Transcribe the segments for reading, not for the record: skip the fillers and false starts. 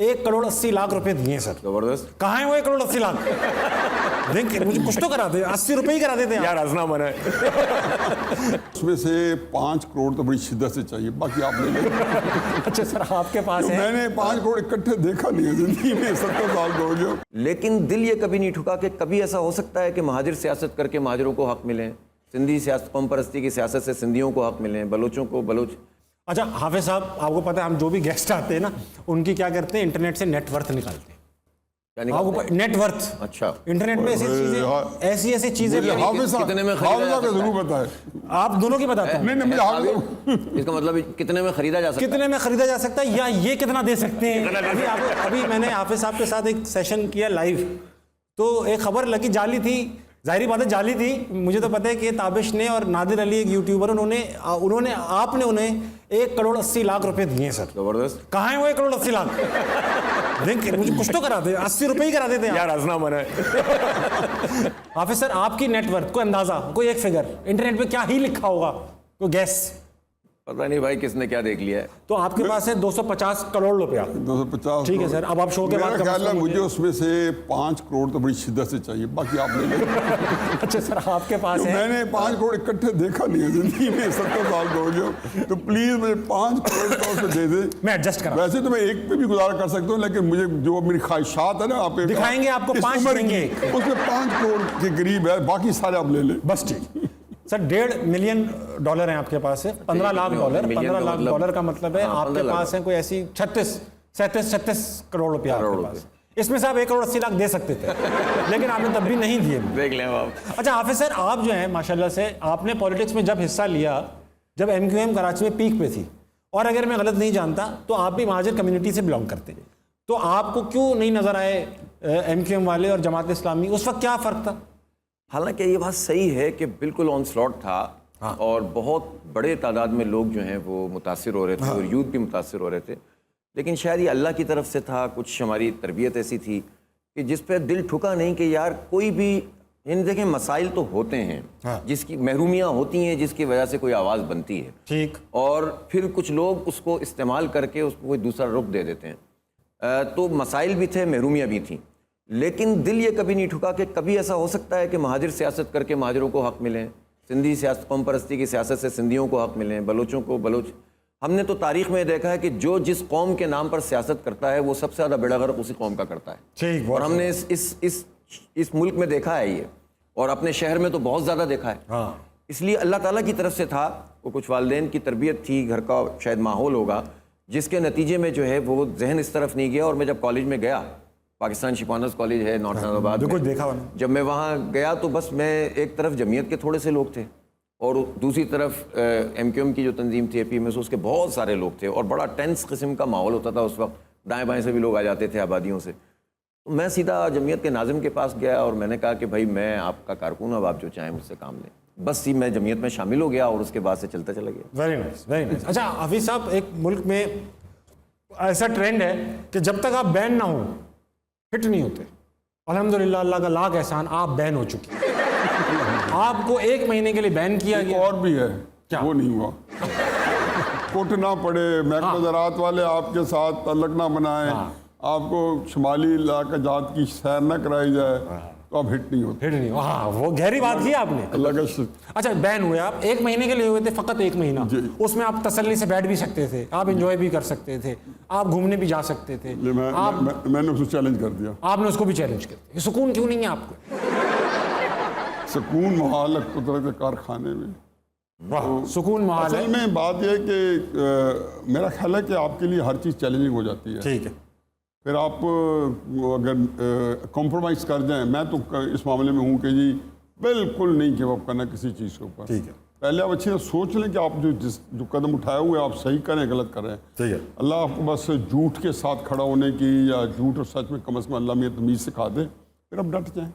1,80,00,000 रुपए दिए सर। जबरदस्त। कहाँ है वो 1,80,00,000? देख मुझे कुछ तो करा दे, 80 रुपए ही करा देते हैं यार हंसना मना है। उसमें से 5 करोड़ तो बड़ी शिद्दत से चाहिए, बाकी आप ले लें। अच्छा सर आपके पास है? मैंने 5 करोड़ इकट्ठे देखा नहीं है जिंदगी में, 70 साल हो गए। लेकिन दिल ये कभी नहीं ठुका कि कभी ऐसा हो सकता है कि महाजिर सियासत करके महाजिरों को हक मिले, सिंधी सियासत कौम परस्ती की सियासत से सिंधियों को हक मिले, बलोचों को बलोच। अच्छा हाफिज साहब, आपको पता है हम जो भी गेस्ट आते हैं ना, उनकी क्या करते हैं, इंटरनेट से नेटवर्थ निकालते हैं। आपको नेटवर्थ? अच्छा। इंटरनेट पे ऐसी चीजें कितने में खरीदा जरूर बताए। आप दोनों की बताते हैं। नहीं, इसका मतलब कितने में खरीदा जा सकता है? कितने में खरीदा जा सकता है या ये कितना दे सकते हैं? अभी मैंने हाफिज साहब के साथ एक सेशन किया लाइव, तो एक खबर लगी जाली थी, जाहिर बात है जाली थी। मुझे तो पता है कि ताबिश ने और नादिर अली एक यूट्यूबर आपने उन्हें 1,80,00,000 रुपए दिए सर। जबरदस्त। कहाँ है वो 1,80,00,000? देख मुझे कुछ तो करा दे, 80 रुपए ही करा देते हैं यार हंसना मना है। हाफिज सर आपकी नेटवर्थ को अंदाजा, कोई एक फिगर इंटरनेट पे क्या ही लिखा होगा, कोई गैस? पता नहीं भाई किसने क्या देख लिया है। तो आपके पास है 250 करोड़ रुपया। 250। ठीक है सर, अब आप शो के बाद ख्याल है मुझे उसमें से 5 करोड़ तो बड़ी शिद्दत से चाहिए, बाकी आप ले लें। अच्छा सर आपके पास है? मैंने 5 करोड़ इकट्ठे देखा नहीं है जिंदगी में, 70 साल हो गए। तो प्लीज मुझे 5 करोड़ का उसमें दे दे, मैं एडजस्ट करा। वैसे तो मैं एक पे भी गुजारा कर सकता हूँ, लेकिन मुझे जो मेरी ख्वाहिशात है ना, आप दिखाएंगे आपको 5 देंगे, उसमें 5 करोड़ के करीब है, बाकी सारे आप ले लें। बस ठीक सर। $1.5 मिलियन है आपके पास है, $15 लाख। $15 लाख का मतलब है आपके पास है कोई ऐसी 36 करोड़ रुपया आपके पास। इसमें से आप 1,80,00,000 दे सकते थे, लेकिन आपने तब भी नहीं दिए। देख लें आप। अच्छा हाफिज सर, आप जो है माशाल्लाह से आपने पॉलिटिक्स में जब हिस्सा लिया, जब MQM कराची में पीक पे थी, और अगर मैं गलत नहीं जानता तो आप भी महाजिर कम्युनिटी से बिलोंग करते, तो आपको क्यों नहीं नजर आए MQM वाले और जमात इस्लामी? उस वक्त क्या फ़र्क था? हालांकि ये बात सही है कि बिल्कुल ऑन स्लॉट था। हाँ। और बहुत बड़े तादाद में लोग जो हैं वो मुतासिर हो रहे थे। हाँ। और यूथ भी मुतासिर हो रहे थे, लेकिन शायद ये अल्लाह की तरफ से था। कुछ हमारी तरबियत ऐसी थी कि जिस पे दिल ठुका नहीं कि यार कोई भी इन देखें मसाइल तो होते हैं। हाँ। जिसकी महरूमियाँ होती हैं, जिसकी वजह से कोई आवाज़ बनती है। ठीक। और फिर कुछ लोग उसको इस्तेमाल करके उसको कोई दूसरा रुख दे देते हैं। तो मसाइल भी थे, महरूमियाँ भी थीं, लेकिन दिल ये कभी नहीं ठुका कि कभी ऐसा हो सकता है कि महाजिर सियासत करके महाजिरों को हक मिले, सिंधी सियासत कौम परस्ती की सियासत से सिंधियों को हक मिले, बलोचों को बलोच। हमने तो तारीख में देखा है कि जो जिस कौम के नाम पर सियासत करता है वो सबसे ज़्यादा बेड़ा गर्क उसी कौम का करता है। ठीक। और हमने इस मुल्क में देखा है ये, और अपने शहर में तो बहुत ज़्यादा देखा है। हाँ। इसलिए अल्लाह ताला की तरफ से था, वो कुछ वालिदैन की तरबियत थी, घर का शायद माहौल होगा, जिसके नतीजे में जो है वो जहन इस तरफ नहीं गया। और मैं जब कॉलेज में गया, पाकिस्तान शिपानस कॉलेज है नॉर्थ नाजाबाद में, देखा। जब मैं वहाँ गया तो बस मैं एक तरफ जमीयत के थोड़े से लोग थे और दूसरी तरफ MQM की जो तंजीम थी AP में से, उसके बहुत सारे लोग थे, और बड़ा टेंस किस्म का माहौल होता था उस वक्त। दाएं बाएं से भी लोग आ जाते थे आबादियों से। तो मैं सीधा जमीयत के नाजिम के पास गया और मैंने कहा कि भाई मैं आपका कारकुन, अब आप जो चाहें मुझसे काम लें। बस मैं जमीयत में शामिल हो गया और उसके बाद से चलता चला गया। Very nice, very nice. अच्छा हाफिज साहब, एक मुल्क में ऐसा ट्रेंड है कि जब तक आप बैन ना हो फिट नहीं होते। अल्हम्दुलिल्लाह, अल्लाह का लाख एहसान, आप बैन हो चुके हैं। आपको 1 महीने के लिए बैन किया गया। और भी है क्या? वो नहीं हुआ। कोट ना पड़े, महकमा ज़राअत वाले आपके साथ तल्लक ना बनाए, आपको शुमाली इलाका जात की सैर न कराई जाए, तो आप हिट नहीं होते। हिट नहीं। हाँ, वो गहरी बात की आपने। अल्लाह का अच्छा बैन हुए आप, 1 महीने के लिए हुए थे, फ़कत 1 महीना। उसमें आप तसल्ली से बैठ भी सकते थे, आप एंजॉय भी कर सकते थे, आप घूमने भी जा सकते थे। मैंने उसको चैलेंज कर दिया। आपने उसको भी चैलेंज कर दिया। सुकून क्यों नहीं है आपको? सुकून महाल है कुदरत के कारखाने में। वाह, सुकून महाल है। असल में बात यह है कि मेरा ख्याल है कि आपके लिए हर चीज़ चैलेंजिंग हो जाती है। ठीक है। फिर आप अगर कॉम्प्रोमाइज़ कर जाएं, मैं तो इस मामले में हूँ कि जी बिल्कुल नहीं गिव अप करना किसी चीज़ के ऊपर। ठीक है। पहले आप अच्छी तरह सोच लें कि आप जो कदम उठाए हुए आप सही करें, गलत कर रहे हैं। ठीक है। अल्लाह आपको बस झूठ के साथ खड़ा होने की या झूठ और सच में कम से कम अल्लाह में तमीज़ सिखा दे, फिर आप डट जाएँ।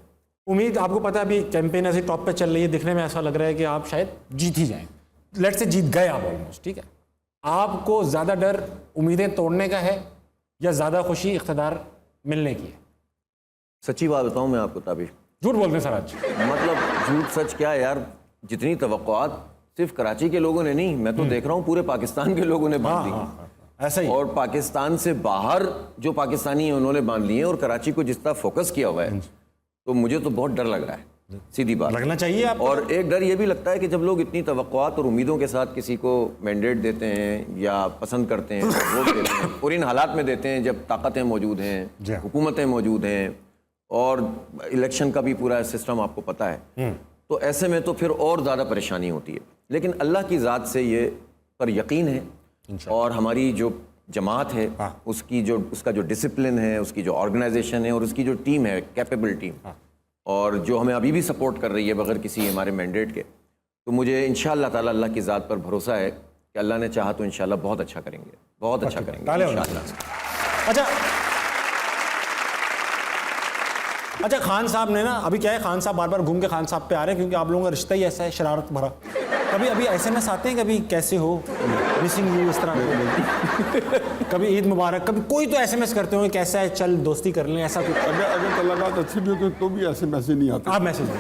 उम्मीद, आपको पता है अभी कैंपेन ऐसे टॉप पे चल रही है, दिखने में ऐसा लग रहा है कि आप शायद जीत ही जाएं। लेट से जीत गए आप ऑलमोस्ट। ठीक है, आपको ज़्यादा डर उम्मीदें तोड़ने का है या ज़्यादा खुशी इख्तिदार मिलने की है? सच्ची बात बताऊं मैं आपको ताबिश, झूठ बोलते हैं सर आज। मतलब झूठ सच क्या यार, जितनी तवक्कुआत सिर्फ कराची के लोगों ने नहीं, मैं तो देख रहा हूँ पूरे पाकिस्तान के लोगों ने बांध दी। ایسا ہی اور پاکستان سے باہر جو پاکستانی ہیں انہوں نے باندھ لیے ہیں اور کراچی کو جس طرح فوکس کیا ہوا ہے تو مجھے تو بہت ڈر لگ رہا ہے، سیدھی بات لگنا چاہیے آپ کو۔ اور ایک ڈر یہ بھی لگتا ہے کہ جب لوگ اتنی توقعات اور امیدوں کے ساتھ کسی کو مینڈیٹ دیتے ہیں یا پسند کرتے ہیں ووٹ دیتے ہیں اور ان حالات میں دیتے ہیں جب طاقتیں موجود ہیں، حکومتیں موجود ہیں اور الیکشن کا بھی پورا سسٹم آپ کو پتہ ہے، تو ایسے میں تو پھر اور زیادہ پریشانی ہوتی ہے۔ لیکن اللہ کی ذات سے یہ پر یقین ہے اور ہماری جو جماعت ہے اس کا جو ڈسپلن ہے، اس کی جو آرگنائزیشن ہے اور اس کی جو ٹیم ہے، کیپیبل ٹیم، اور جو ہمیں ابھی بھی سپورٹ کر رہی ہے بغیر کسی ہمارے مینڈیٹ کے، تو مجھے انشاءاللہ تعالی اللہ کی ذات پر بھروسہ ہے کہ اللہ نے چاہا تو انشاءاللہ بہت اچھا کریں گے، بہت اچھا کریں گے انشاءاللہ۔ اچھا خان صاحب نے نا، ابھی کیا ہے خان صاحب بار بار گھوم کے خان صاحب پہ آ رہے ہیں کیونکہ آپ لوگوں کا رشتہ ہی ایسا ہے شرارت بھرا۔ کبھی ابھی ایس ایم ایس آتے ہیں کبھی کیسے ہو، مسنگ یو، اس طرح کبھی عید مبارک، کبھی کوئی تو ایس ایم ایس کرتے ہوں کیسا ہے چل دوستی کر لیں، ایسا کچھ؟ اگر تعلقات اچھے بھی ہوتے تو بھی ایسے میسج نہیں آتے۔ آپ میسج